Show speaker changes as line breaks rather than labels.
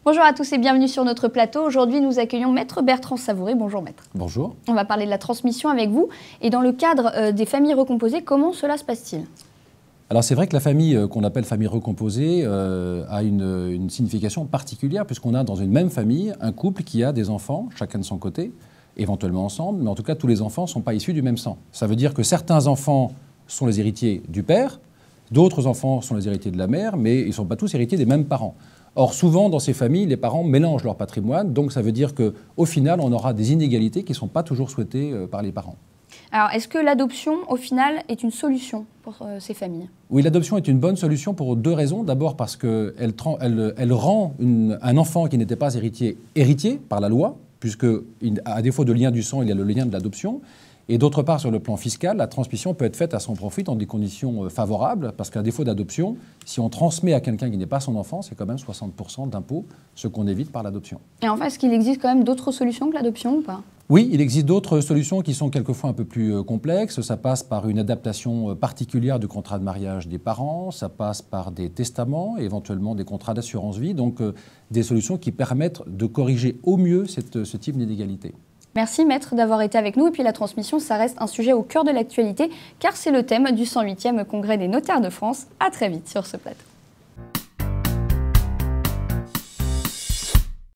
Bonjour à tous et bienvenue sur notre plateau. Aujourd'hui, nous accueillons Maître Bertrand Savouré. Bonjour Maître.
Bonjour.
On va parler de la transmission avec vous. Et dans le cadre des familles recomposées, comment cela se passe-t-il?
Alors c'est vrai que la famille qu'on appelle famille recomposée a une signification particulière puisqu'on a dans une même famille un couple qui a des enfants, chacun de son côté, éventuellement ensemble, mais en tout cas tous les enfants ne sont pas issus du même sang. Ça veut dire que certains enfants sont les héritiers du père, d'autres enfants sont les héritiers de la mère, mais ils ne sont pas tous héritiers des mêmes parents. Or, souvent, dans ces familles, les parents mélangent leur patrimoine, donc ça veut dire qu'au final, on aura des inégalités qui ne sont pas toujours souhaitées par les parents.
Alors, est-ce que l'adoption, au final, est une solution pour ces familles? Oui,
l'adoption est une bonne solution pour deux raisons. D'abord parce qu'elle rend un enfant qui n'était pas héritier, héritier par la loi, puisque, à défaut de lien du sang, il y a le lien de l'adoption. Et d'autre part, sur le plan fiscal, la transmission peut être faite à son profit dans des conditions favorables, parce qu'à défaut d'adoption, si on transmet à quelqu'un qui n'est pas son enfant, c'est quand même 60% d'impôts, ce qu'on évite par l'adoption.
Et enfin, est-ce qu'il existe quand même d'autres solutions que l'adoption ou pas?
Oui, il existe d'autres solutions qui sont quelquefois un peu plus complexes. Ça passe par une adaptation particulière du contrat de mariage des parents, ça passe par des testaments, éventuellement des contrats d'assurance vie, donc des solutions qui permettent de corriger au mieux ce type d'inégalité.
Merci Maître d'avoir été avec nous. Et puis la transmission, ça reste un sujet au cœur de l'actualité car c'est le thème du 108e Congrès des notaires de France. À très vite sur ce plateau.